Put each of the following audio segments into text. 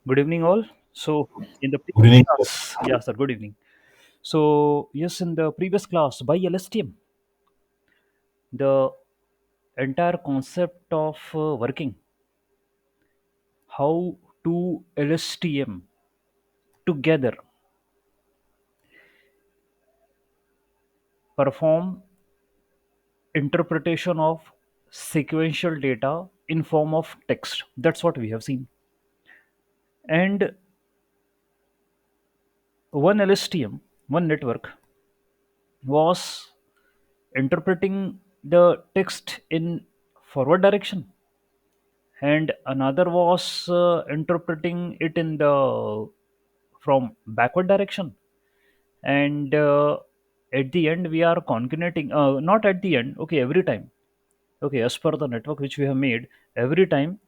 Good evening, all. So, in the Good previous evening, sir. class, yeah, sir, good evening. So, yes, in the previous class by LSTM, the entire concept of working, how to LSTM together perform interpretation of sequential data in form of text. That's what we have seen. And one LSTM, one network, was interpreting the text in forward direction, and another was interpreting it in the from backward direction. And at the end we are concatenating, not at the end, okay, every time, okay, as per the network which we have made, every time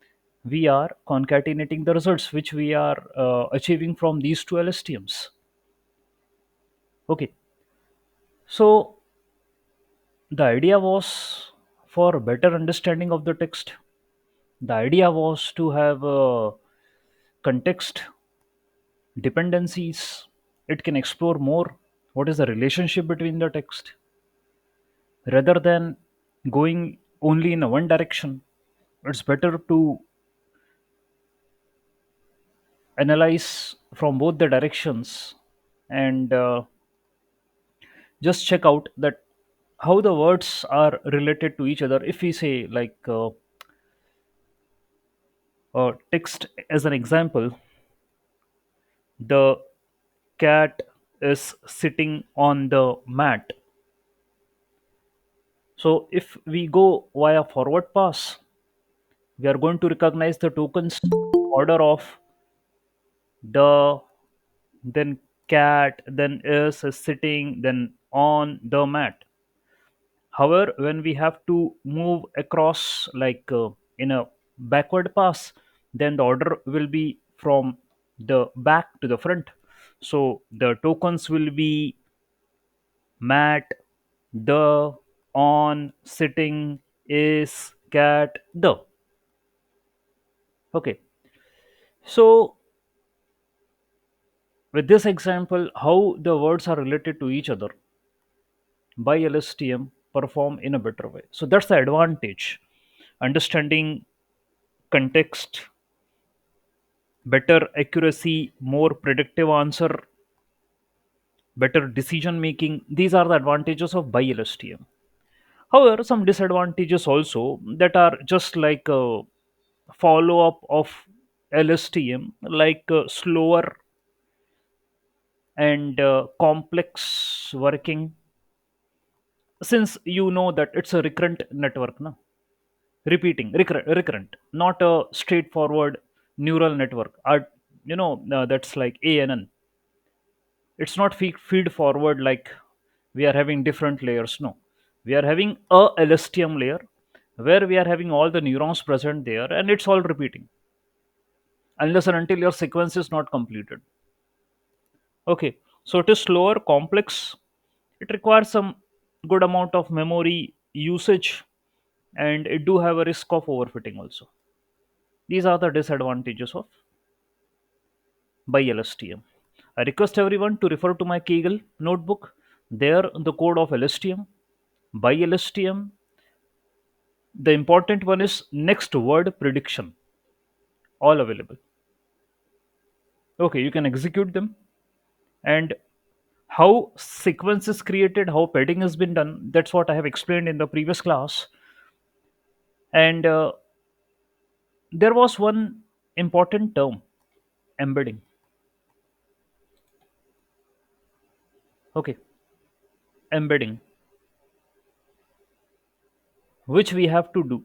we are concatenating the results which we are achieving from these two LSTMs. Okay, so the idea was for better understanding of the text. The idea was to have context dependencies. It can explore more what is the relationship between the text rather than going only in a one direction. It's better to analyze from both the directions and just check out that how the words are related to each other. If we say like text as an example, the cat is sitting on the mat. So if we go via forward pass, we are going to recognize the tokens order of the, then cat, then is sitting, then on the mat. However, when we have to move across like in a backward pass, then the order will be from the back to the front. So the tokens will be mat, the, on, sitting, is, cat, the. Okay, so with this example, how the words are related to each other by LSTM perform in a better way. So that's the advantage. Understanding context, better accuracy, more predictive answer, better decision making. These are the advantages of by LSTM. However, some disadvantages also that are just like a follow up of LSTM, like slower and complex working, since you know that it's a recurrent network, no? Recurrent, not a straightforward neural network. That's like ANN. It's not feed forward like we are having different layers. No, we are having a LSTM layer where we are having all the neurons present there, and it's all repeating unless and until your sequence is not completed. Okay, so it is slower, complex. It requires some good amount of memory usage, and it do have a risk of overfitting also. These are the disadvantages of by LSTM. I request everyone to refer to my Kaggle notebook. There, the code of LSTM. By LSTM, the important one is next word prediction. All available. Okay, you can execute them. And how sequence is created, how padding has been done, that's what I have explained in the previous class. And there was one important term, embedding. Okay, embedding, which we have to do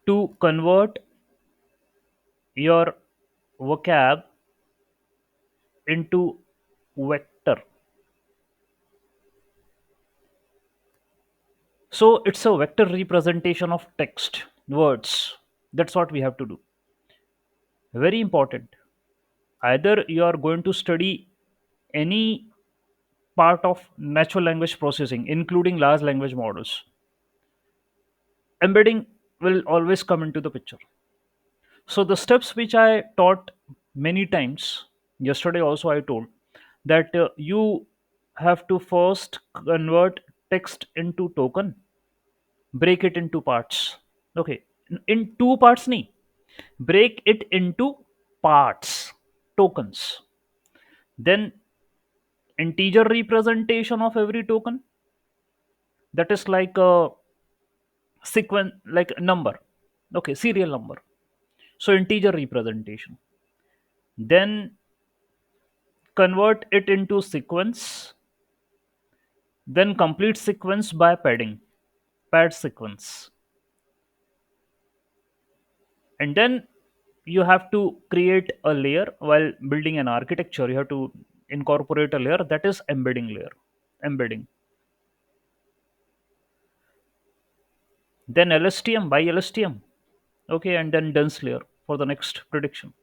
to convert your vocab into vector. So it's a vector representation of text, words. That's what we have to do. Very important. Either you are going to study any part of natural language processing, including large language models, embedding will always come into the picture. So the steps which I taught many times, yesterday also I told that you have to first convert text into token, break it into parts. Okay, in two parts, nahi, break it into parts, tokens. Then integer representation of every token, that is like a sequence, like a number. Okay, serial number. So integer representation. Then convert it into sequence, then complete sequence by padding, pad sequence. And then you have to create a layer while building an architecture. You have to incorporate a layer, that is embedding layer, embedding. Then LSTM by LSTM. Okay, and then dense layer for the next prediction.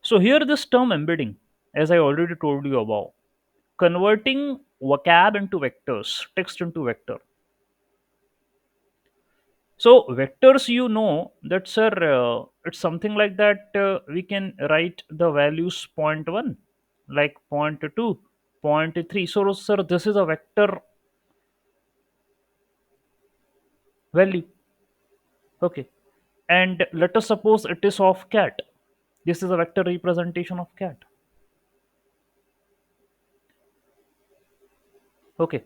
So here this term embedding, as I already told you about, converting vocab into vectors, text into vector. So vectors, you know that, sir, it's something like that. We can write the values point one, like point two, point three. So, sir, this is a vector value. Okay, and let us suppose it is of cat. This is a vector representation of cat. Okay,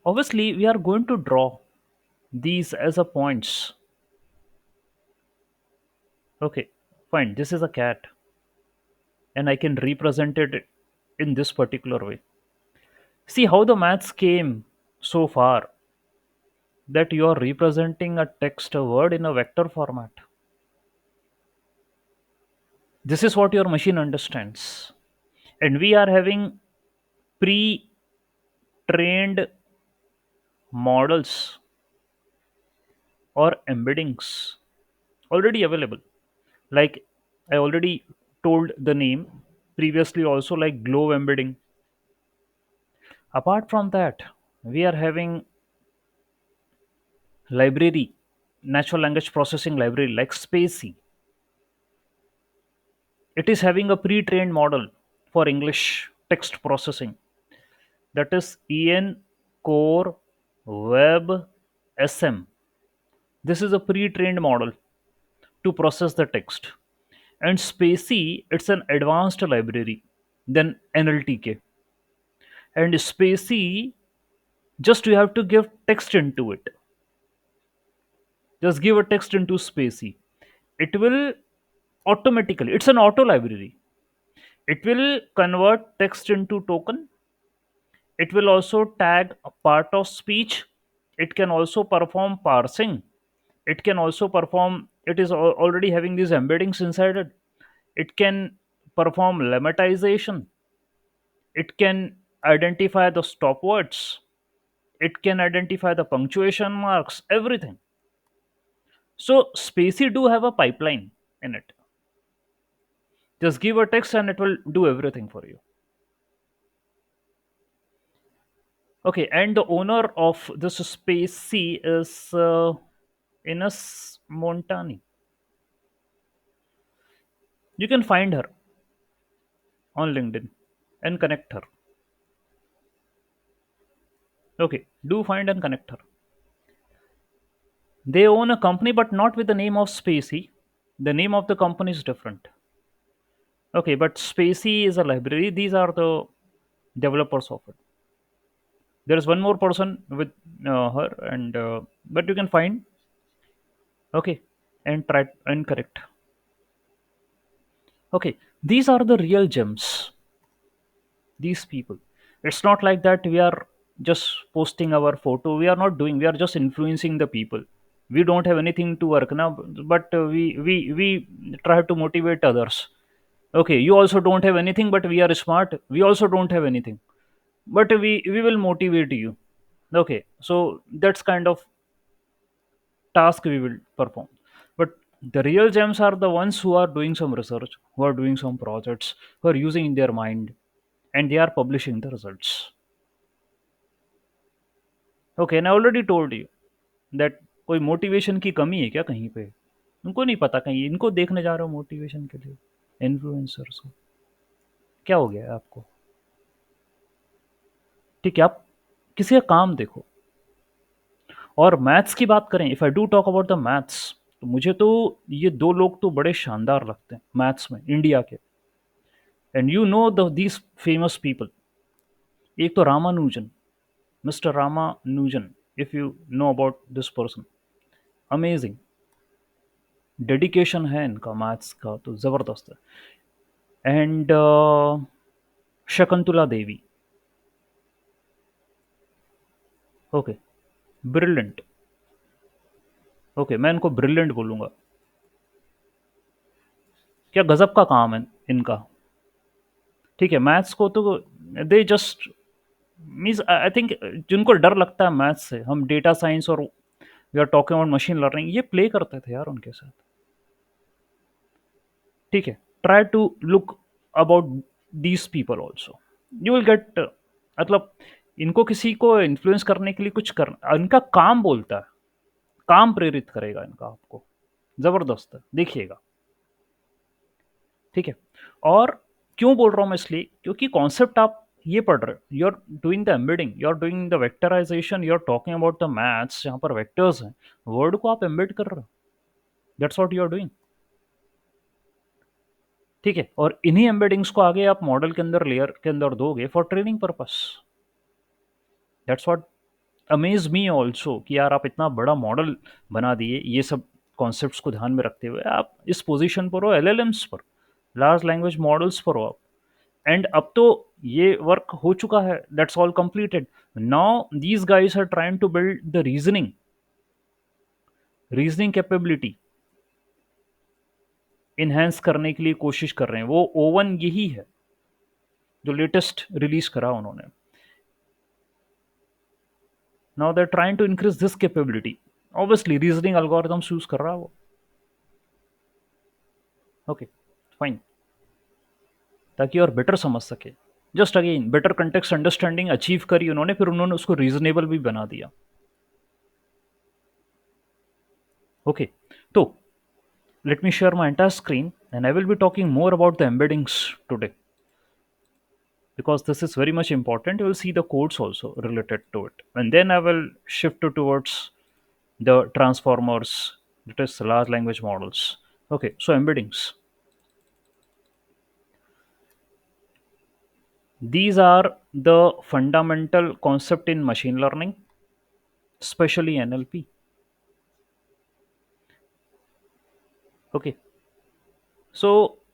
obviously we are going to draw these as a points. Okay, fine. This is a cat, and I can represent it in this particular way. See how the maths came so far, that you are representing a text, a word in a vector format. This is what your machine understands. And we are having pre trained models or embeddings already available. Like I already told the name previously, also like Glow embedding. Apart from that, we are having library, natural language processing library like Spacey. It is having a pre trained model for English text processing, that is En Core Web SM. This is a pre-trained model to process the text. And Spacey, it's an advanced library than NLTK. And Spacey, just you have to give text into it. Just give a text into Spacey. It will automatically, it's an auto library. It will convert text into token. It will also tag a part of speech. It can also perform parsing. It can also perform, it is already having these embeddings inside it. It can perform lemmatization. It can identify the stop words. It can identify the punctuation marks, everything. So Spacey do have a pipeline in it. Just give a text and it will do everything for you. Okay, and the owner of this Spacey is Ines Montani. You can find her on LinkedIn and connect her. Okay, do find and connect her. They own a company, but not with the name of Spacey. The name of the company is different. Okay, but Spacey is a library. These are the developers of it. There is one more person with her, and but you can find. Okay, and try and correct. Okay, these are the real gems. These people. It's not like that we are just posting our photo. We are not doing. We are just influencing the people. We don't have anything to work now, but we try to motivate others. Okay, you also don't have anything, but we are smart. We also don't have anything, but we will motivate you. Okay, so that's kind of task we will perform. But the real gems are the ones who are doing some research, who are doing some projects, who are using their mind, and they are publishing the results. Okay, and I already told you that कोई motivation की कमी है क्या कहीं पे? उनको नहीं पता, कहीं इनको देखने जा रहे हो मोटिवेशन के लिए इन्फ्लुएंसर्स को? क्या हो गया है आपको? ठीक है, आप किसी का काम देखो। और मैथ्स की बात करें, if I do talk about the maths, तो मुझे तो ये 2 लोग तो बड़े शानदार लगते हैं मैथ्स में इंडिया के। And you know the these famous people. एक तो Ramanujan, mister Ramanujan, if you know about this person, amazing dedication है इनका मैथ्स का तो ज़बरदस्त है। And Shakuntala Devi, okay, brilliant, okay, मैं इनको ब्रिलियंट बोलूँगा। क्या गज़ब का काम है इनका। ठीक है, मैथ्स को तो they just means I think जिनको डर लगता है मैथ्स से, हम डेटा साइंस और we are talking about machine learning, ये प्ले करते थे यार उनके साथ। ठीक है, try to look about these people also, you will get, मतलब इनको किसी को इन्फ्लुएंस करने के लिए कुछ करना, इनका काम बोलता है, काम प्रेरित करेगा इनका आपको, जबरदस्त है, देखिएगा। ठीक है, और क्यों बोल रहा हूँ मैं, इसलिए क्योंकि कॉन्सेप्ट आप ये पढ़ रहे हो, you are doing the embedding, you are doing the vectorisation, you are talking about the maths जहाँ पर वेक्टर्स हैं, वर्ड को आप एम्बेड कर रहे हो, that's what you are doing. ठीक है, और इन्हीं एम्बेडिंग्स को आगे आप मॉडल के अंदर, लेयर के अंदर दोगे for training purpose. That's what amaze me also, कि यार आप इतना बड़ा मॉडल बना दिए, ये सब कॉन्सेप्ट्स को ध्यान में रखते हुए आप इस पोजीशन पर हो, एलएलएम्स पर, लार्ज लैंग्वेज मॉडल्स पर हो आप। एंड अब तो ये वर्क हो चुका है, that's all completed. Now these guys are trying to build the reasoning capability enhance करने के लिए कोशिश कर रहे हैं, वो ओवन यही है जो लेटेस्ट रिलीज करा उन्होंने। Now they are trying to increase this capability, obviously reasoning algorithms use कर रहा है वो। ओके, फाइन, ताकि और बेटर समझ सके। Just again better context understanding achieve करी उन्होंने, फिर उन्होंने उसको रीजनेबल भी बना दिया। ओके, तो let me share my entire screen and I will be talking more about the embeddings today, because this is very much important. You will see the codes also related to it, and then I will shift towards the transformers, that is large language models. Okay, so embeddings, these are the fundamental concept in machine learning, especially NLP. Okay, so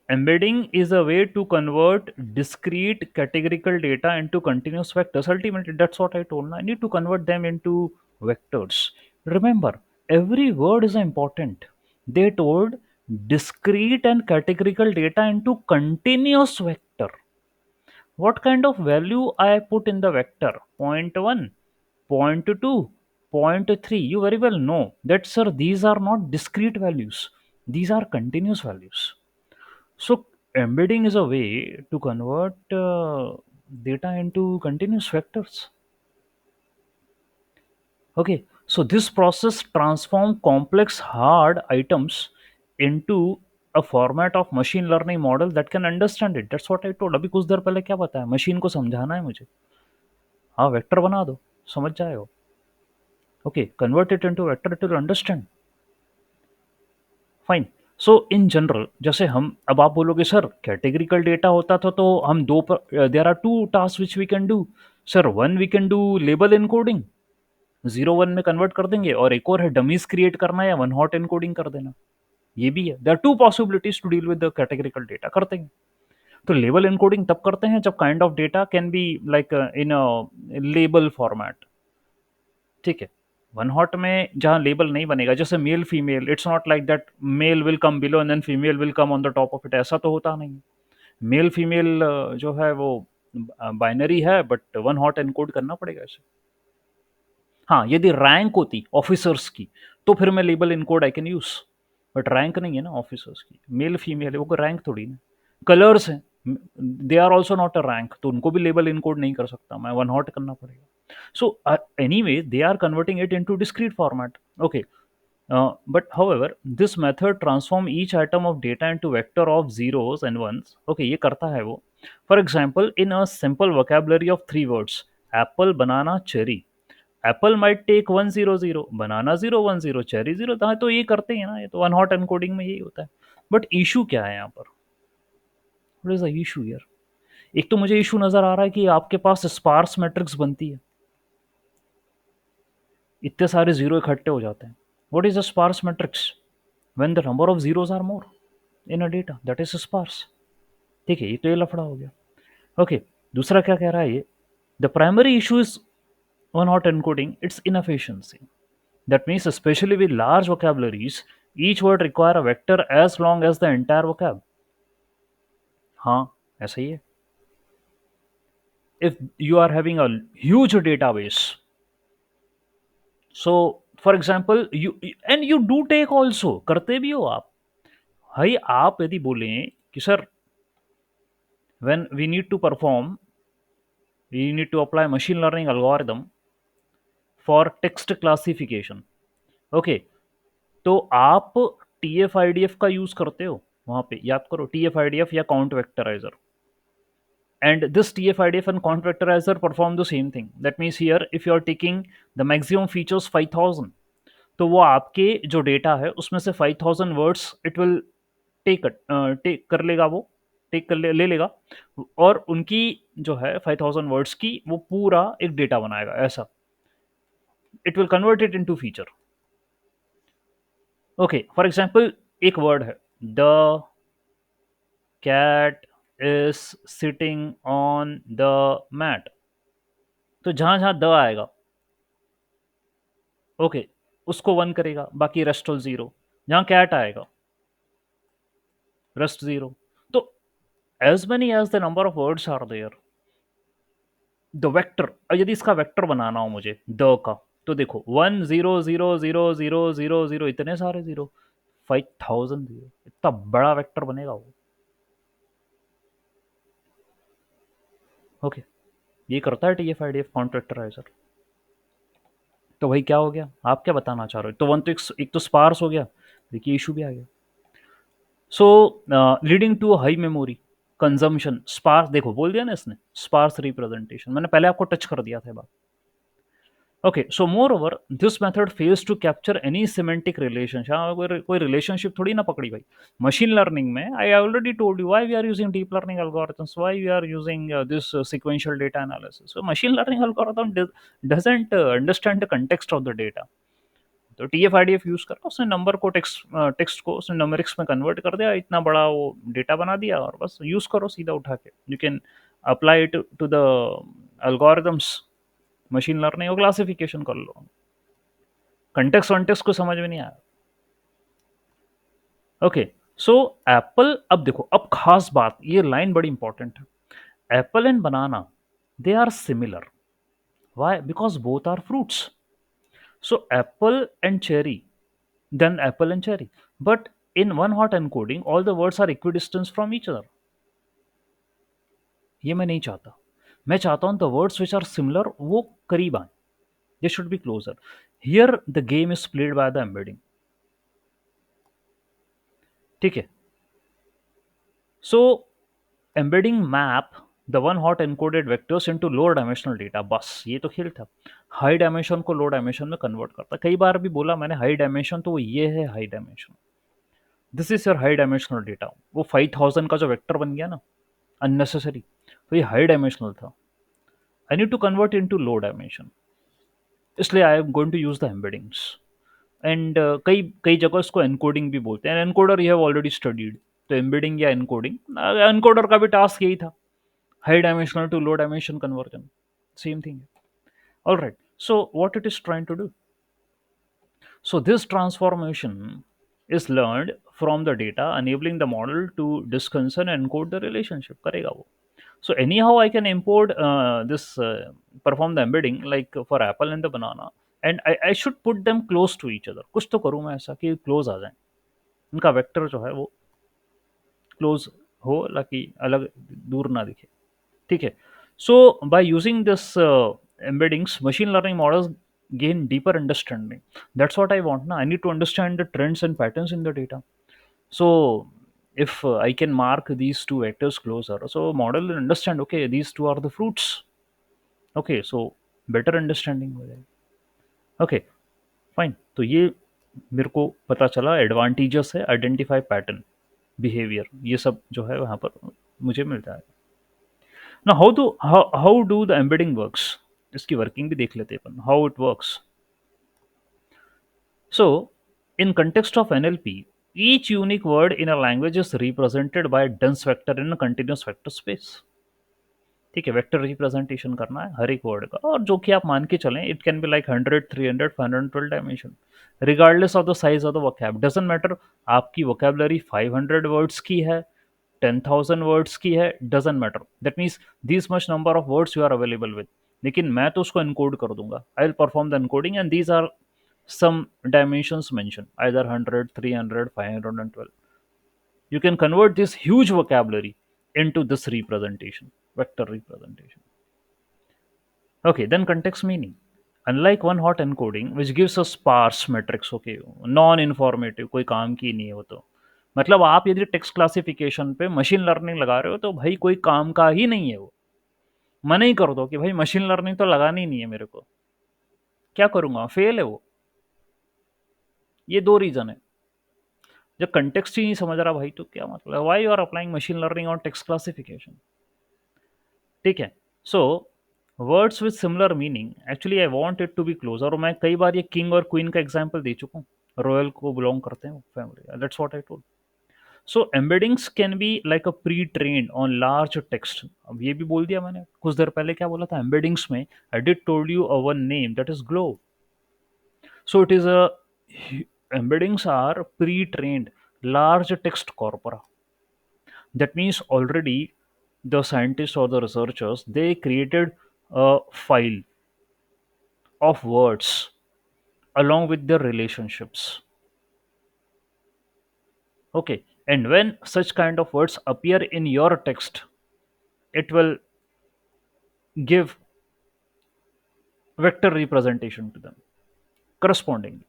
embedding is a way to convert discrete categorical data into continuous vectors. Ultimately, that's what I told. I need to convert them into vectors. Remember, every word is important. They told discrete and categorical data into continuous vector. What kind of value I put in the vector? Point 1, point 2, point 3. You very well know that, sir, these are not discrete values. These are continuous values. So embedding is a way to convert data into continuous vectors. Okay, so this process transform complex hard items into a format of machine learning model that can understand it. That's what I told. अभी कुछ देर पहले क्या बताया, machine को समझाना है मुझे, हाँ वेक्टर बना दो, समझ जाएगा। Okay, convert it into vector, it will understand. Fine. So in general, जैसे हम, अब आप बोलोगे सर कैटेगरिकल डेटा होता था तो हम दो, there are two task which we can do. Sir one we can do label encoding, 0 1 में कन्वर्ट कर देंगे, और एक और है डमीज क्रिएट करना या वन हॉट इनकोडिंग कर देना, ये भी है। There are two possibilities to deal with the categorical data, करते हैं। तो लेबल इनकोडिंग तब करते हैं जब kind of data can be like in label format. ठीक है, वन हॉट में जहाँ लेबल नहीं बनेगा, जैसे male female, it's not like that male will come below and then female will come on the top of it, ऐसा तो होता नहीं। मेल फीमेल जो है वो बाइनरी है, बट वन हॉट एनकोड करना पड़ेगा इसे। हाँ, यदि रैंक होती ऑफिसर्स की तो फिर मैं label encode I can use, but rank नहीं है ना ऑफिसर्स की, मेल फीमेल है, वो रैंक थोड़ी ना। कलर्स हैं, they are also not a rank, तो उनको भी लेबल इनकोड नहीं कर सकता मैं, वन हॉट करना पड़ेगा। So anyway, they are converting it into discrete format. Okay, But however, this method transform each item of data into vector of zeros and ones. Okay, ये करता है वो. For example, in a simple vocabulary of three words, apple, banana, cherry, apple might take 100, banana 010, cherry 0. तो ये करते हैं ना, ये तो वन हॉट एनकोडिंग में यही होता है. बट इशू क्या है यहाँ पर? What is the issue here? एक तो मुझे इशू नजर आ रहा है कि आपके पास स्पार्स मैट्रिक्स बनती है, इतने सारे जीरो इकट्ठे हो जाते हैं. What is a sparse matrix? When the number of zeros are more in a data, that is sparse. ठीक है, ये तो ये लफड़ा हो गया. ओके, दूसरा क्या कह रहा है ये? The primary issue is one hot encoding, it's inefficiency. That means, especially with large vocabularies, each word require a vector as long as the entire vocab. हाँ, ऐसा ही है. If you are having a huge database, so for example, you do take also, करते भी हो आप. भाई आप यदि बोलें कि sir, when we need to apply machine learning algorithm for text classification. Okay, तो आप TF-IDF का यूज करते हो वहां पे, याद करो, TF-IDF या count वेक्टराइजर. And this TF-IDF and count vectorizer perform the same thing. That means here, if you are taking the maximum features 5000, तो वो आपके जो डेटा है उसमें से 5000 वर्ड्स इट विल टेक कर लेगा, वो टेक कर ले लेगा, और उनकी जो है 5000 वर्ड्स की वो पूरा एक डेटा बनाएगा ऐसा. It will convert it into feature. Okay, for example, एक वर्ड है, the cat is sitting on the mat. तो जहां जहां द आएगा, ओके, उसको वन करेगा, बाकी रेस्ट ऑल जीरो. जहां कैट आएगा, रेस्ट जीरो. तो as many as the number of words are there, the vector, यदि इसका वेक्टर बनाना हो मुझे द का, तो देखो 1 0 0 0 0 0 0, इतने सारे जीरो, 5000 जीरो, इतना बड़ा वेक्टर बनेगा वो. ओके, ये करता है TF-IDF काउंट वेक्टराइजर. तो भाई क्या हो गया, आप क्या बताना चाह रहे हो? तो वन तो एक तो स्पार्स हो गया, देखिए इशू भी आ गया. So leading to high memory consumption. Sparse, देखो बोल दिया ना इसने, स्पार्स रिप्रेजेंटेशन, मैंने पहले आपको टच कर दिया था बात. Okay, so moreover this method fails to capture any semantic relationship. कोई रिलेशनशिप थोड़ी ना पकड़ी भाई. मशीन लर्निंग में I already told you why we are using deep learning algorithms, why we are using this sequential data analysis. So machine learning algorithm doesn't understand the context of the data. तो TF-IDF use करा, उसने number को text को उसने numerics में convert कर दिया, इतना बड़ा वो डेटा बना दिया, और बस यूज करो सीधा उठा के. You can apply it to the algorithms, machine learning और क्लासिफिकेशन कर लो. कंटेक्स्ट वंटेक्स्ट को समझ में नहीं आया. ओके, सो एप्पल, अब देखो, अब खास बात, ये लाइन बड़ी इंपॉर्टेंट है. Apple and banana, they are similar. Why? Because both are fruits. So apple and cherry, then apple and cherry. But in one hot encoding, all the words are equidistant from each other. ये मैं नहीं चाहता. मैं चाहता हूं the words which are similar वो करीब आए. They should be closer. Here the game is played by the embedding. ठीक है. So embedding map the one hot encoded vectors into lower dimensional data. बस ये तो खेल था. हाई डायमेंशन को लो डायमेंशन में कन्वर्ट करता. कई बार भी बोला मैंने हाई डायमेंशन, तो वो ये है high dimension. This is your high dimensional data. वो 5000 का जो वेक्टर बन गया ना अननेसेसरी, तो ये हाई डायमेंशनल था. I need to convert into low dimension, इसलिए I am going to use the embeddings. And कई कई जगह इसको एनकोडिंग भी बोलते हैं. Encoder you have already studied. तो एम्बेडिंग या एनकोडिंग, एनकोडर का भी टास्क यही था, high dimensional to low dimension conversion, same thing. All right, so what it is trying to do? So this transformation is learned from the data, enabling the model to disconcern and encode the relationship. करेगा वो. So anyhow, I can import perform the embedding like for apple and the banana, and I should put them close to each other. कुछ तो करूँ मैं ऐसा कि close आ जाए. उनका वेक्टर जो है वो क्लोज हो, ताकि अलग दूर ना दिखे. ठीक है. So by using this embeddings, machine learning models gain deeper understanding. That's what I want. Now I need to understand the trends and patterns in the data. So if I can mark these two vectors closer, so model will understand, okay, these two are the fruits. Okay, so better understanding हो जाएगी. Okay, fine. तो ये मेरे को पता चला advantages है, identify pattern, behaviour, ये सब जो है वहाँ पर मुझे मिल जाएगा. ना how do the embedding works, इसकी वर्किंग भी देख लेते हैं अपन, how it works. So, in context of NLP, each unique word in a language is represented by a dense vector in a continuous vector space. ठीक है, vector representation करना है हर एक वर्ड का, और जो कि आप मान के चलें, it can be like 100, 300, 512 dimension, regardless of the size of the vocab. Doesn't matter आपकी वोकैबुलरी 500 वर्ड्स की है, 10,000 वर्ड्स की है, doesn't matter. That means this much number of words you are available with. लेकिन मैं तो उसको एनकोड कर दूंगा. I will perform the encoding and these are some dimensions mentioned, either 100, 300, 512. You can convert this huge vocabulary into this representation, vector representation. Okay, then context meaning. Unlike one hot encoding, which gives us sparse metrics, okay, non-informative, कोई काम की नहीं है वो तो. मतलब आप यदि टेक्स्ट क्लासिफिकेशन पे मशीन लर्निंग लगा रहे हो तो भाई कोई काम का ही नहीं है वो. मना ही कर दो कि भाई मशीन लर्निंग तो लगानी ही नहीं है मेरे को. क्या करूंगा, फेल है वो. ये दो रीजन है. जब कंटेक्स्ट ही नहीं समझ रहा भाई तो क्या मतलब है, why you are applying machine learning on text classification. ठीक है. So words with similar meaning, actually I want it to be close. और मैं कई बार ये किंग और क्वीन का एग्जांपल दे चुका हूँ, रॉयल को बिलोंग करते हैं family, that's what I told. So embeddings can be like a pre trained on large text. अब ये भी बोल दिया मैंने कुछ देर पहले, क्या बोला था एम्बेडिंग्स में, I did told you a one name that is glow. So it is a embeddings are pre-trained large text corpora. That means already the scientists or the researchers, they created a file of words along with their relationships. Okay, and when such kind of words appear in your text, it will give vector representation to them correspondingly.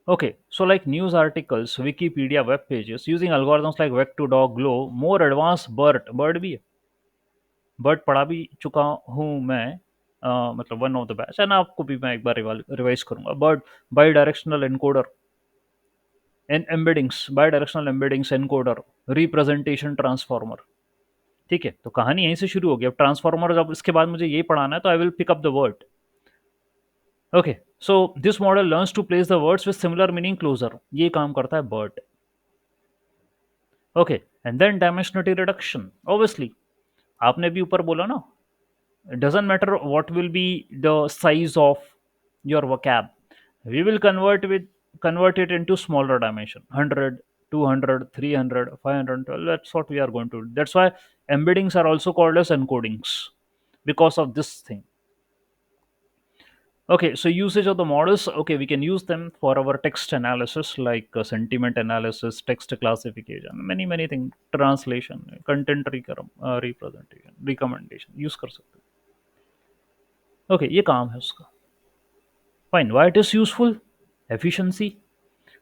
Okay, so like news articles, Wikipedia web pages using algorithms like Vec2Doc, Glow, more advanced BERT भी है. BERT पढ़ा भी चुका हूँ मैं, मतलब one of the batch, and आपको भी मैं एक बार रिवाइज करूंगा. BERT by directional encoder and embeddings, by directional embeddings encoder, representation transformer. ठीक है, तो कहानी यहीं से शुरू होगी. अब ट्रांसफॉर्मर, जब इसके बाद मुझे ये पढ़ाना है तो I will pick up the word. Okay, so this model learns to place the words with similar meaning closer. ये काम करता है BERT. Okay, and then dimensionality reduction. Obviously आपने भी ऊपर बोला ना, it doesn't matter what will be the size of your vocab, we will convert it into smaller dimension, 100, 200, 300, 512. That's what we are going to do. That's why embeddings are also called as encodings, because of this thing. Okay, so usage of the models. Okay, we can use them for our text analysis, like sentiment analysis, text classification, many things, translation, content representation, recommendation, use कर सकते हैं. Okay, ये काम है उसका. Fine. Why it is useful? Efficiency,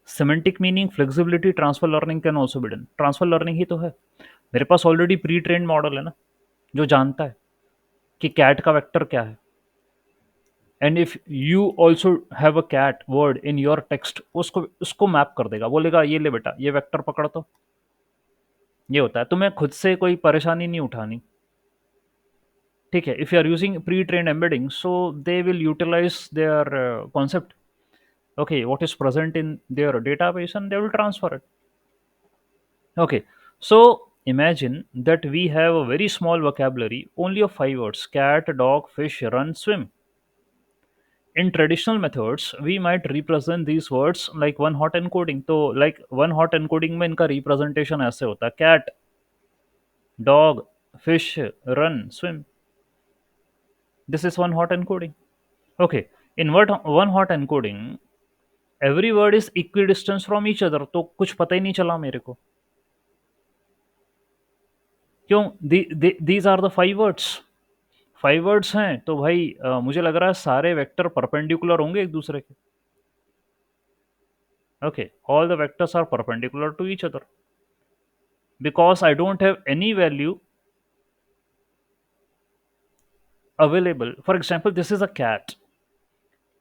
semantic meaning, flexibility, transfer learning can also be done. Transfer learning ही तो है. मेरे पास ऑलरेडी प्री ट्रेन मॉडल है ना, जो जानता है कि कैट का वेक्टर क्या है. And if you also have a cat word in your text, उसको मैप कर देगा, बोलेगा ये ले बेटा ये वेक्टर पकड़. तो ये होता है, तुम्हें खुद से कोई परेशानी नहीं उठानी. ठीक है, if you are using pre train embedding, so they will utilise their concept, okay, what is present in their database, and they will transfer it. Okay, so imagine that we have a very small vocabulary only of 5 words: cat, dog, fish, run, swim. In traditional methods we might represent these words like one hot encoding. तो like one hot encoding में इनका representation ऐसे होता है: cat, dog, fish, run, swim. This is one hot encoding. Okay, in one hot encoding every word is equidistant from each other. तो कुछ पता ही नहीं चला मेरे को. क्यों? These are the 5 words. Five words हैं तो भाई मुझे लग रहा है सारे वेक्टर परपेंडिकुलर होंगे एक दूसरे के. Okay, all the vectors are perpendicular to each other because I don't have any value available. For example, this is a cat.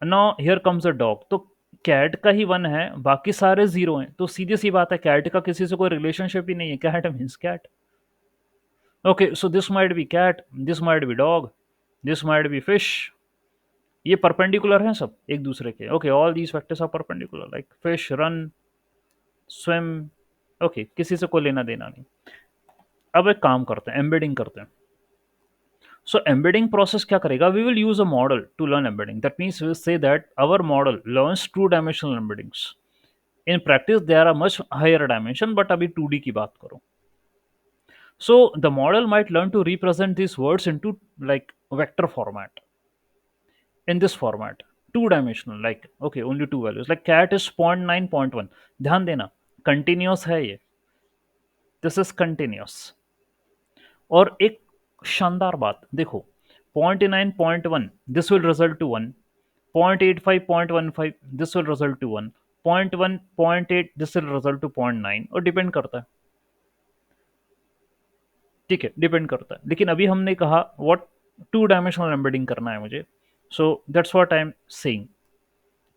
Now here comes a dog. तो कैट का ही वन है, बाकी सारे zero हैं, तो सीधी सी बात है कैट का किसी से कोई रिलेशनशिप ही नहीं है. Cat means cat. Okay, so this might be cat, this might be dog, this might be fish. ये परपेंडिकुलर हैं सब एक दूसरे के. Okay, all these factors are perpendicular like fish run, swim. Okay, किसी से कोई लेना देना नहीं. अब एक काम करते हैं, एम्बेडिंग करते हैं. So embedding process क्या करेगा? We will use a model to learn embedding. That means we will say that our model learns two-dimensional embeddings. In practice, there are much higher dimension, but अभी 2D की बात करो. So the model might learn to represent these words into like vector format. In this format, two-dimensional, like okay, only two values. Like cat is 0.9, 0.1. ध्यान देना, continuous है ये. This is continuous. और एक शानदार बात देखो, 0.9, 0.1, this will result to 1. 0.85, 0.15, this will result to 1. 0.1, 0.8, this will result to 0.9. और डिपेंड करता है. ठीक है, डिपेंड करता है. लेकिन अभी हमने कहा व्हाट टू डायमेंशनल एम्बेडिंग करना है मुझे. So that's what I am saying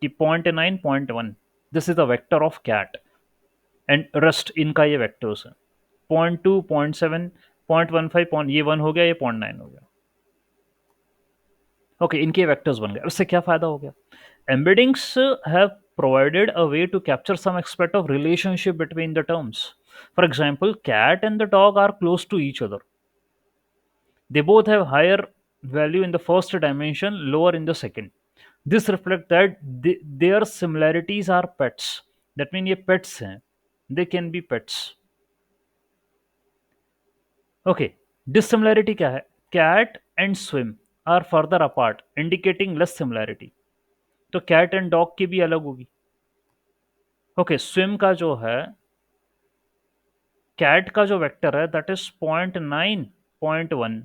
कि 0.9, 0.1, this is the vector of cat and rest इनका ये वेक्टर्स है. 0.2, 0.7, 0.15, ये 1 हो गया, ये 0.9 हो गया. ओके, इनके वेक्टर्स बन गए. उससे क्या फायदा हो गया? Embeddings have provided a way to capture some aspect of relationship between the terms. For example, cat and the dog are close to each other. They both have higher value in the first dimension, lower in the second. This reflects that their similarities are pets. That means ये pets हैं. They can be pets. Okay. Dissimilarity क्या है? Cat and swim are further apart, indicating less similarity. तो cat and dog की भी अलग होगी. Okay, swim का जो है, कैट का जो वेक्टर है that is 0.9, 0.1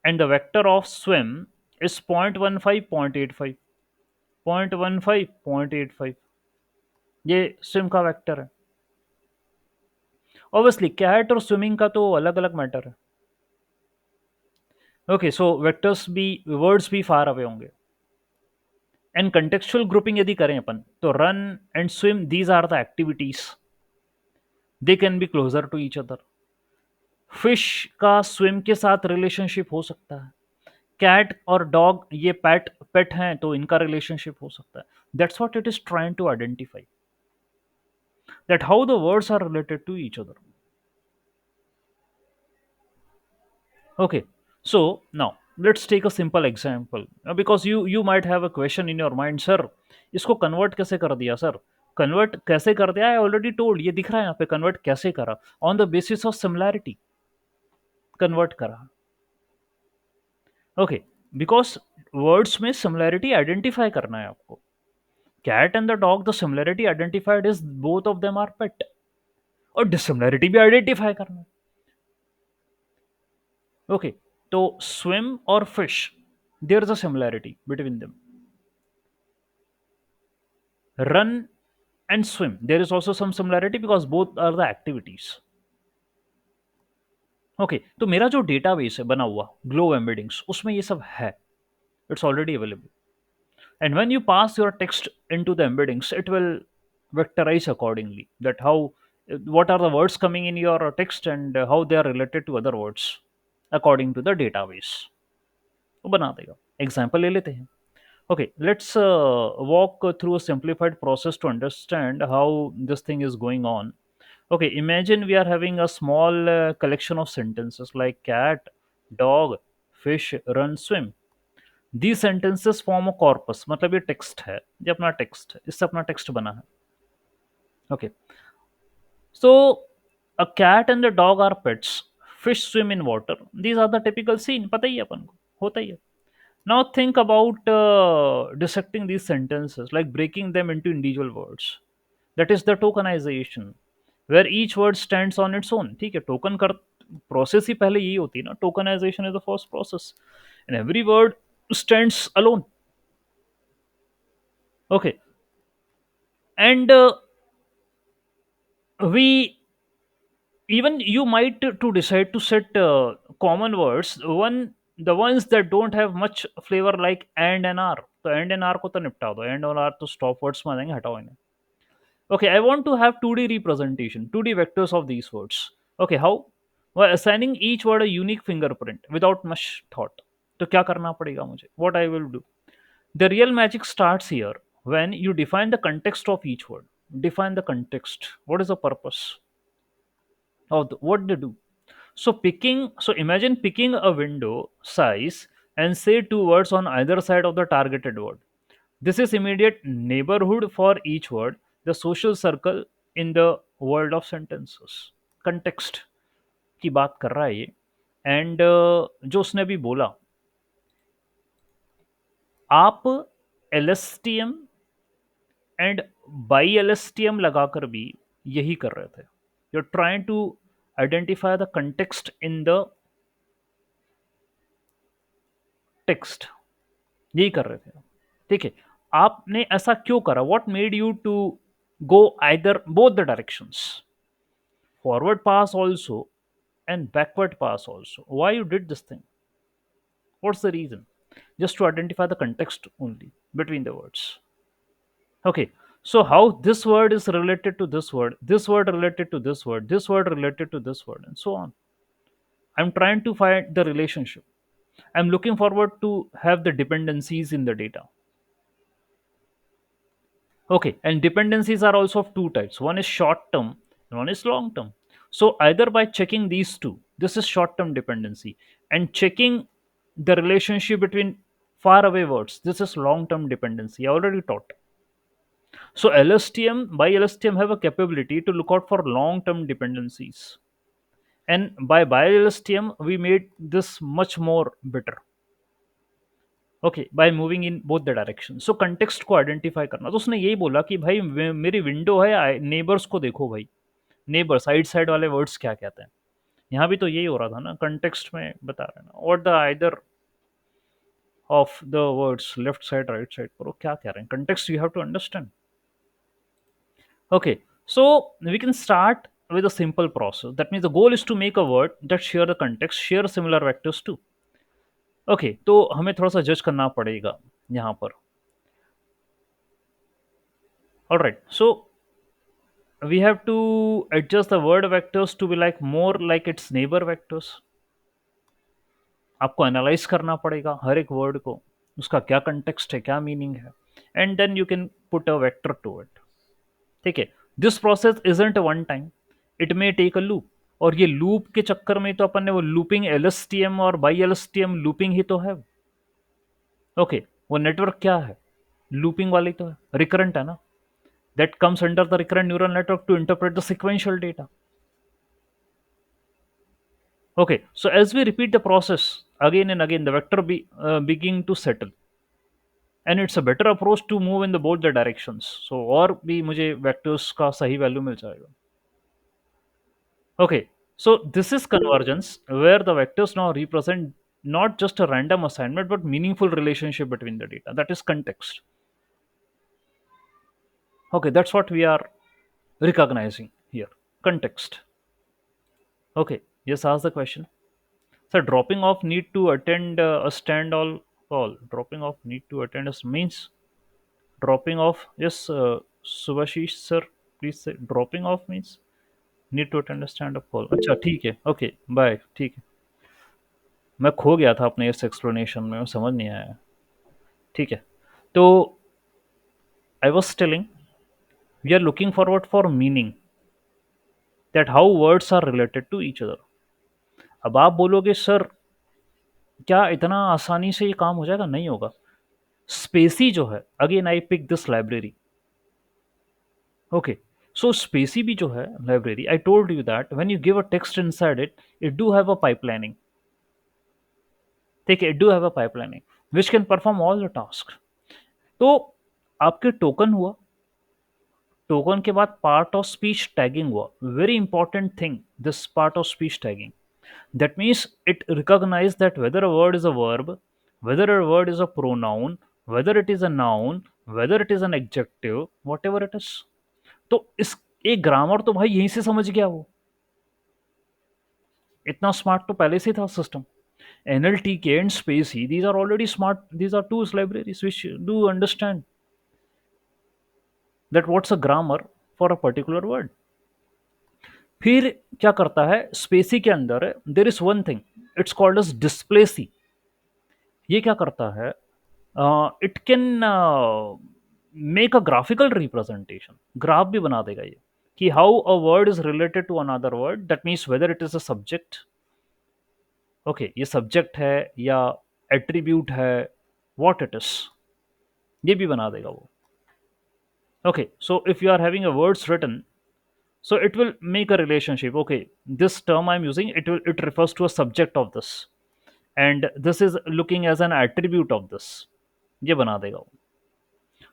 and the vector of swim is 0.15, 0.85. 0.15, 0.85 ये स्विम का वेक्टर है. ऑब्वियसली कैट और स्विमिंग का तो अलग अलग मैटर है. ओके, सो वेक्टर्स भी, वर्ड्स भी फार अवे होंगे. एंड कंटेक्चुअल ग्रुपिंग यदि करें अपन तो run and swim, these are the activities. They can be closer to each other. Fish का स्विम के साथ रिलेशनशिप हो सकता है. कैट और डॉग ये पेट हैं तो इनका रिलेशनशिप हो सकता है. That's what it is trying to identify, that how the words are related to each other. Okay, so now let's take a simple example. Because you might have a question in your mind, sir, इसको convert कैसे कर दिया sir? Convert कैसे कर दिया? आई already told, ये दिख रहा है यहाँ पे कन्वर्ट कैसे करा. On the basis of similarity convert करा. ओके, बिकॉज वर्ड्स में सिमिलैरिटी आइडेंटिफाई करना है आपको. Cat and the dog, the similarity identified is both of them are pet. और डिसिमिलैरिटी भी आइडेंटिफाई करना है. ओके, तो स्विम और fish, there is a similarity between them. Run and swim, there is also some similarity because both are the activities. Okay, तो मेरा जो database है बना हुआ ग्लो एम्बेडिंग्स, उसमें ये सब है. It's already available. And when you pass your text into the embeddings, it will vectorize accordingly that how what are the words coming in your text and how they are related to other words according to the database. वो बना देगा. Example ले लेते हैं. Okay, let's walk through a simplified process to understand how this thing is going on. Okay, imagine we are having a small collection of sentences like cat, dog, fish, run, swim. These sentences form a corpus. मतलब ये text है, ये अपना text है, इससे अपना text बना है. Okay, so a cat and the dog are pets. Fish swim in water. These are the typical scene. पता ही है अपन को, होता ही है. Now think about dissecting these sentences, like breaking them into individual words. That is the tokenization, where each word stands on its own. ठीक है, token कर process ही पहले यही होती है ना, tokenisation is the first process and every word stands alone. Okay. And we even you might to decide to set common words, the ones that don't have much flavor like and r. तो and and r को तो निपटा दो, and और r तो stop words में आ जाएंगे, हटाओ इन्हें. Okay, I want to have 2D representation, 2D vectors of these words. Okay, how? By assigning each word a unique fingerprint without much thought. तो क्या करना पड़ेगा मुझे? What I will do? The real magic starts here when you define the context of each word. Define the context. What is the purpose of what they do? So imagine picking a window size and say two words on either side of the targeted word. This is immediate neighborhood for each word, the social circle in the world of sentences. Context की बात कर रहा है ये. And जो उसने भी बोला, आप L S T M and bi L S T M लगाकर भी यही कर रहे थे. You are trying to identify the context in the text, यही कर रहे थे. ठीक है, आपने ऐसा क्यों करा? What made you to go either both the directions, forward pass also and backward pass also? Why you did this thing? What's the reason? Just to identify the context only between the words. Okay, so how this word is related to this word related to this word related to this word, and so on. I'm trying to find the relationship. I'm looking forward to have the dependencies in the data. Okay, and dependencies are also of two types. One is short term and one is long term. So either by checking these two, this is short term dependency, and checking the relationship between far away words, this is long term dependency. I already taught. So LSTM by LSTM have a capability to look out for long term dependencies. And by LSTM, we made this much more better. Okay, by moving in both the direction. So context को identify करना. तो उसने यही बोला कि भाई मेरी window है, नेबर्स को देखो भाई, नेबर साइड साइड वाले वर्ड्स क्या कहते हैं. यहाँ भी तो यही हो रहा था ना, कंटेक्स्ट में बता रहे ना, और the either of the words left side right side पर वो क्या कह रहे हैं. Context you have to understand. Okay, so we can start with a simple process. That means the goal is to make a word that share the context, share similar vectors too. Okay, तो हमें थोड़ा सा जज करना पड़ेगा यहाँ पर. Alright, so we have to adjust the word vectors to be like more like its neighbor vectors. आपको एनालाइज करना पड़ेगा हर एक वर्ड को, उसका क्या कंटेक्स्ट है, क्या मीनिंग है, and then you can put a vector to it. ठीक है, this process isn't one time, it may take a loop. और ये लूप के चक्कर में तो अपन ने वो looping L S T M और bi L S T M looping ही तो है. ओके, वो नेटवर्क क्या है, लूपिंग वाली तो है, रिकरेंट है ना. That comes under the recurrent neural network to interpret the sequential data. Okay, so as we repeat the process again and again, the vector begin to settle, and it's a better approach to move in the both the directions. So और भी मुझे vectors का सही value मिल जाएगा. Okay, so this is convergence where the vectors now represent not just a random assignment but meaningful relationship between the data. That is context. Okay, that's what we are recognizing here. Context. Okay, yes, ask the question. So dropping off need to attend a stand all call. Dropping off need to attend a means dropping off. Yes, Subhashish sir, please say dropping off means need to attend a stand up call. अच्छा ठीक है, okay bye, ठीक है. मैं खो गया था अपने इस एक्सप्लेनेशन में, समझ नहीं आया. ठीक है, तो I was telling we are looking forward for meaning, that how words are related to each other. अब आप बोलोगे सर क्या इतना आसानी से ये काम हो जाएगा? नहीं होगा. स्पेसी जो है, again I pick this library. Okay, so spaCy भी जो है library, I told you that when you give a text inside it, it do have a pipelining. ठीक है, it do have a pipelining which can perform all the task. तो आपके token हुआ, token के बाद पार्ट ऑफ स्पीच टैगिंग हुआ. Very important thing this part of speech tagging. That means it recognizes that whether a word is a verb, whether a word is a pronoun, whether it is a noun, whether it is an adjective, whatever it is. तो इस एक grammar तो भाई यहीं से समझ गया वो। इतना स्मार्ट तो पहले से था system. NLTK and Spacey, these are already smart. These are tools libraries which do understand that what's a grammar for a particular word. फिर क्या करता है स्पेसी के अंदर, there is one thing, it's called as displaCy. ये क्या करता है, it can make a graphical representation, graph भी बना देगा ये, कि how a word is related to another word, that means whether it is a subject, okay ये सब्जेक्ट है या एट्रीब्यूट है, व्हाट इट इज, ये भी बना देगा वो। Okay so if you are having a words written, so it will make a relationship, okay this term I'm using, it refers to a subject of this, and this is looking as an attribute of this, ये बना देगा वो।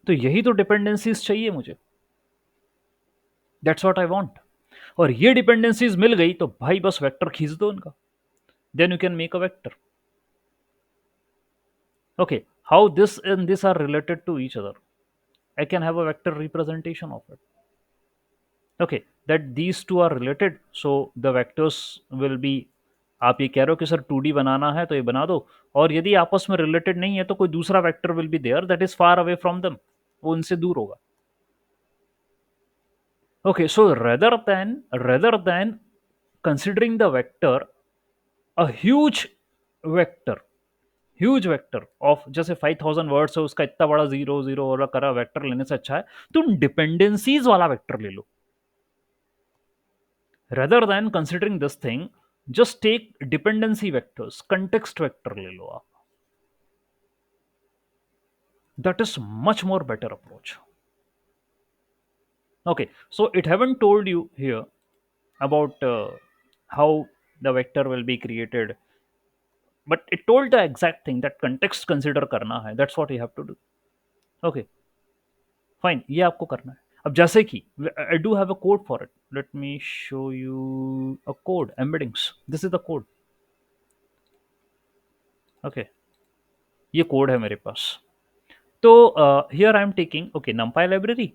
तो यही तो dependencies चाहिए मुझे, that's what I want. और ये डिपेंडेंसीज मिल गई तो भाई बस वेक्टर खींच दो उनका, then you can make a vector. Okay how this and this are related to each other, I can have a vector representation of it. Okay that these two are related, so the vectors will be, आप ये कह रहे हो कि sir 2D बनाना है तो ये बना दो, और यदि आपस में रिलेटेड नहीं है तो कोई दूसरा vector will be there that is far away from them, वो उनसे दूर होगा। Okay so rather than considering the vector a huge vector of जैसे 5000 वर्ड्स है उसका इतना बड़ा जीरो जीरो वाला करा वेक्टर लेने से अच्छा है तुम डिपेंडेंसीज वाला वेक्टर ले लो। rather than considering this thing, just take dependency vectors, context vector ले लो आप, that is much more better approach। Okay so it haven't told you here about how the vector will be created, but it told the exact thing that context consider करना है, that's what you have to do। Okay fine, ये आपको करना है। अब जैसे कि I do have a code for it, let me show you a code embeddings, this is the code। Okay ये कोड है मेरे पास। तो here I am taking okay numpy library,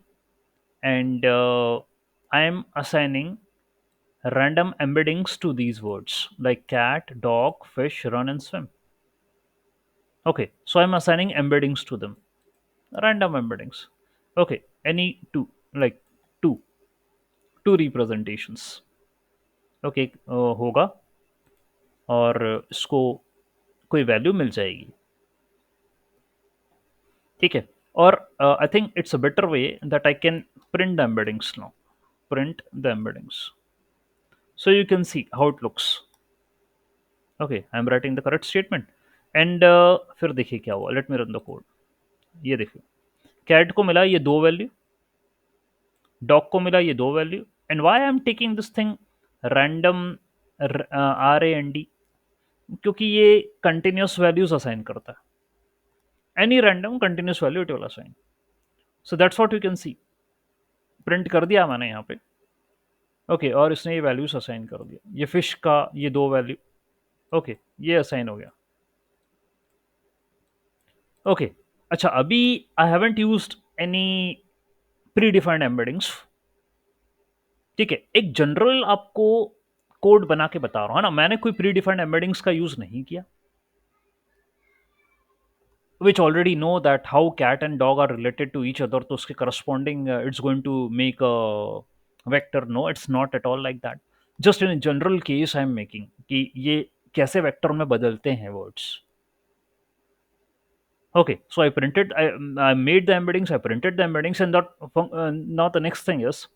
and I am assigning random embeddings to these words like cat, dog, fish, run, and swim. Okay, so I'm assigning embeddings to them, random embeddings। Okay, any two, like two, two representations। Okay, होगा और इसको कोई value मिल जाएगी, ठीक है। और I think it's a better way that I can print the embeddings now, print the embeddings, so you can see how it looks। Okay I am writing the correct statement, and फिर देखिए क्या हुआ, let me run the code. ये देखिए cat को मिला ये दो वैल्यू, डॉग को मिला ये दो value, and why I am taking this thing random RAND, क्योंकि ये कंटिन्यूस वैल्यूज असाइन करता है, any random continuous value it will assign. So that's what you can see, print कर दिया मैंने यहाँ पे। ओके और इसने ये वैल्यूज असाइन कर दिया, ये फिश का ये दो वैल्यू, ओके ये असाइन हो गया। ओके अच्छा अभी I haven't used any pre defined embeddings, ठीक है। एक जनरल आपको कोड बना के बता रहा हूं, है ना, मैंने कोई प्री डिफाइंड एम्बेडिंग्स का यूज नहीं किया, which already know that how cat and dog are related to each other, तो उसके corresponding it's going to make a vector। No, it's not at all like that, just in a general case I am making कि ये कैसे vector में बदलते हैं words. Okay so I made the embeddings, I printed the embeddings, and now the next thing is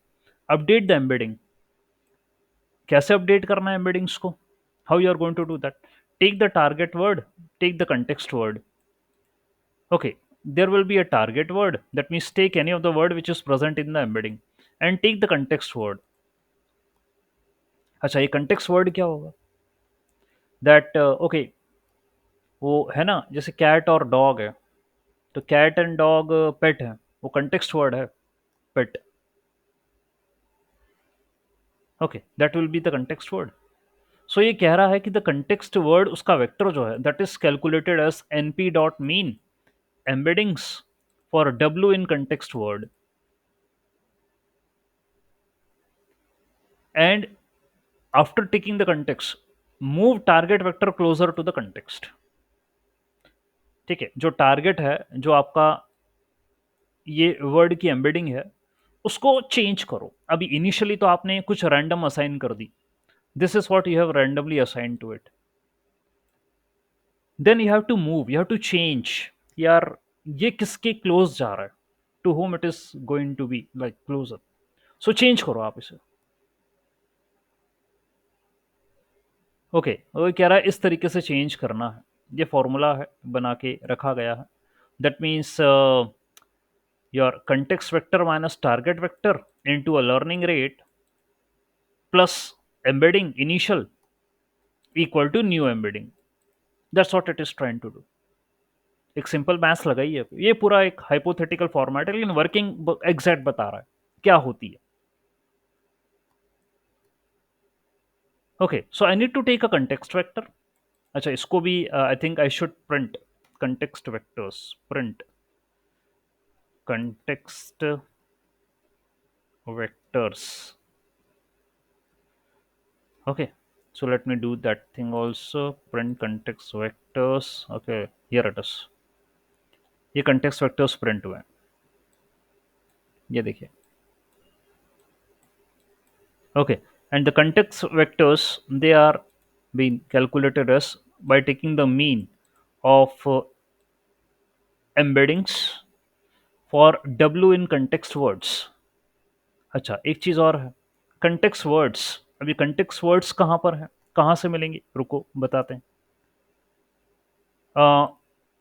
update the embedding। कैसे update करना है embeddings को, how you are going to do that, take the target word, take the context word. Okay there will be a target word, that means take any of the word which is present in the embedding and take the context word। अच्छा ये context word क्या होगा, that okay वो है ना, जैसे cat और dog है, तो cat and dog pet है, वो context word है pet। Okay that will be the context word। सो ये कह रहा है कि द कंटेक्स्ट वर्ड उसका वेक्टर जो है that is calculated as np dot mean embeddings for w in context word and after taking the context move target vector closer to the context. ठीक है, जो टारगेट है, जो आपका ये वर्ड की एम्बेडिंग है, उसको चेंज करो। अभी इनिशियली तो आपने कुछ रैंडम असाइन कर दी, this is what you have randomly assign to it, then you have to move, you have to change, यार ये किसके क्लोज जा रहा है, to whom it is going to be like closer, so change करो आप इसे। ओके, वो कह रहा है इस तरीके से चेंज करना है, ये फॉर्मूला है बना के रखा गया है, that means your context vector minus target vector into a learning rate plus embedding initial equal to new embedding. That's what it is trying to do. एक सिंपल मैथ्स लगाइए, ये पूरा एक हाइपोथेटिकल फॉर्मेट है लेकिन वर्किंग एग्जैक्ट बता रहा है क्या होती है। Okay, so I need to take a context vector. अच्छा, इसको भी I think I should print context vectors, print context vectors. Okay, so let me do that thing also, print context vectors. Okay, here it is, ये context vectors print हुए हैं, ये देखिए। Okay, and the context vectors, they are being calculated as by taking the mean of embeddings for w in context words. अच्छा, एक चीज और है, context words। अभी context words कहाँ पर है, कहाँ से मिलेंगे, रुको बताते हैं।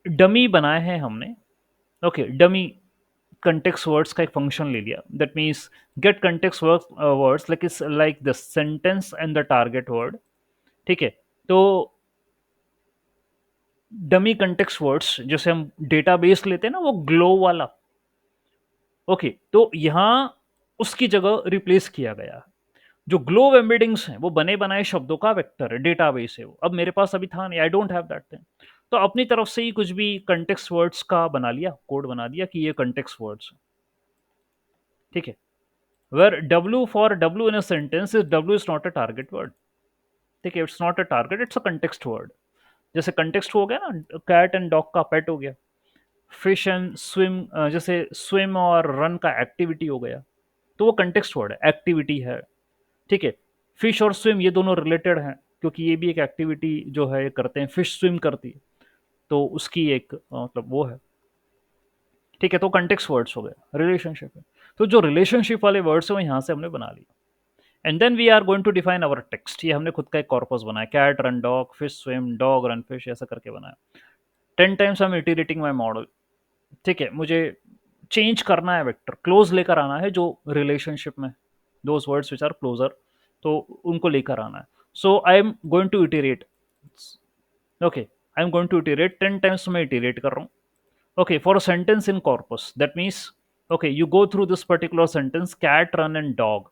डमी बनाए हैं हमने। ओके, डमी context words का एक फंक्शन ले लिया, that means get context words like is like the sentence and the target word. ठीक है, तो डमी context वर्ड्स जैसे हम डेटाबेस लेते हैं ना, वो ग्लो वाला। ओके, तो यहाँ उसकी जगह रिप्लेस किया गया। जो ग्लोव एम्बेडिंग्स हैं वो बने बनाए शब्दों का वेक्टर है, डेटाबेस है वो। अब मेरे पास अभी था नहीं, I don't have that thing, तो अपनी तरफ से ही कुछ भी कंटेक्स्ट वर्ड्स का बना लिया, कोड बना दिया कि ये कंटेक्स्ट वर्ड्स है। ठीक है, where w for w in a sentence is w is not a target word। ठीक है, it's not a target, it's a context word. जैसे कंटेक्स्ट हो गया ना, कैट एंड डॉग का पेट हो गया, फिश एंड स्विम, जैसे स्विम और रन का एक्टिविटी हो गया, तो वो कंटेक्स्ट वर्ड है, एक्टिविटी है। ठीक है, फिश और स्विम ये दोनों रिलेटेड हैं, क्योंकि ये भी एक एक्टिविटी जो है करते हैं, फिश स्विम करती है, तो उसकी एक मतलब वो है। ठीक है, तो कंटेक्स्ट वर्ड्स हो गए, रिलेशनशिप है। तो जो रिलेशनशिप वाले वर्ड्स है वो यहाँ से हमने बना लिए, and then we are going to define our text. ये हमने खुद का एक कॉर्पस बनाया, cat run dog, fish swim, dog run fish, ऐसा करके बनाया। 10 times I am iterating my model. ठीक है, मुझे चेंज करना है, वेक्टर क्लोज लेकर आना है जो रिलेशनशिप में, those words which are closer, तो उनको लेकर आना है। So I am going to iterate. Okay, I am going to iterate 10 times, मैं इटरेट कर रहा हूँ। Okay, for a sentence in corpus that means, okay, you go through this particular sentence, cat run and dog,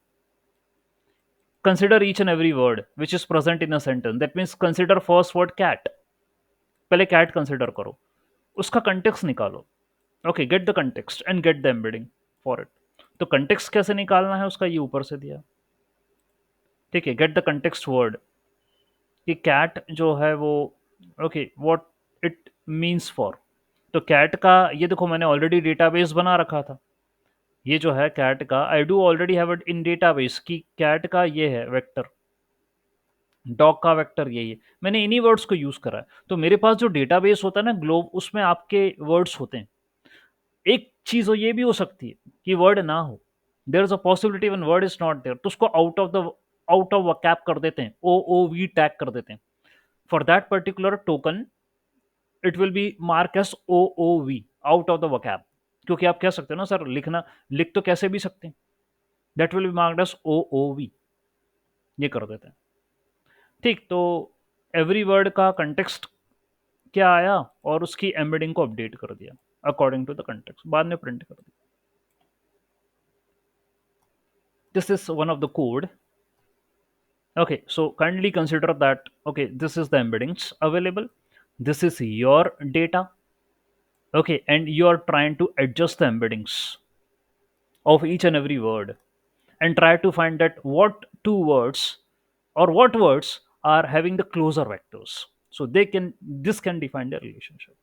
consider each and every word which is present in a sentence, that means consider first word cat, पहले cat consider करो, उसका context निकालो। Okay, get the context and get the embedding for it। तो context कैसे निकालना है उसका, ये ऊपर से दिया। ठीक है, गेट द context word, कि cat जो है वो, okay, what it means for। तो cat का ये देखो, मैंने ऑलरेडी डेटाबेस बना रखा था, ये जो है कैट का, I do already have it in database, की कैट का ये है वेक्टर, डॉग का वेक्टर यही है, मैंने इन्हीं वर्ड्स को यूज करा है। तो मेरे पास जो डेटाबेस होता है ना ग्लोब, उसमें आपके वर्ड्स होते हैं। एक चीज ये भी हो सकती है कि वर्ड ना हो, there is a possibility one word is not there, तो उसको आउट ऑफ वकैप कर देते हैं, ओ ओ वी टैग कर देते हैं। For that particular token it will be mark as O O V, out of the vocab. क्योंकि आप कह सकते हो ना सर, लिखना लिख तो कैसे भी सकते हैं, that will be marked as O O V, ये कर देते हैं। ठीक, तो एवरी वर्ड का कंटेक्स्ट क्या आया और उसकी एम्बेडिंग को अपडेट कर दिया अकॉर्डिंग टू द कंटेक्स्ट, बाद में प्रिंट कर दिया। This is one of the code. Okay, so kindly consider that, okay, this is the embeddings available, this is your data, okay, and you are trying to adjust the embeddings of each and every word, and try to find that what two words or what words are having the closer vectors, so they can, this can define the relationship.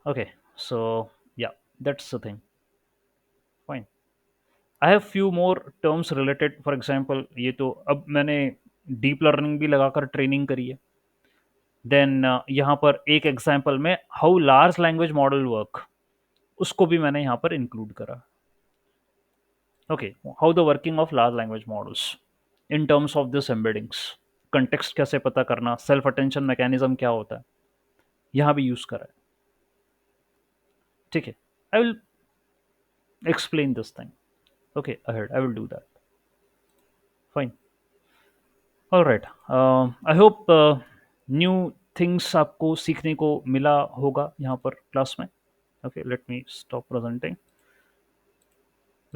Okay, so yeah, that's the thing. Fine. I have few more terms related. For example, ये तो अब मैंने deep learning भी लगाकर training करी है. Then यहाँ पर एक एग्जांपल में how large language model work, उसको भी मैंने यहाँ पर इंक्लूड करा. Okay, how the working of large language models in terms of this embeddings, context कैसे पता करना, सेल्फ अटेंशन मैकेनिज्म क्या होता है, यहाँ भी यूज करा है. ठीक है, I will explain this thing. Okay, ahead I will do that. Fine. Alright, I hope new things आपको सीखने को मिला होगा यहाँ पर क्लास में. Okay, let me stop presenting.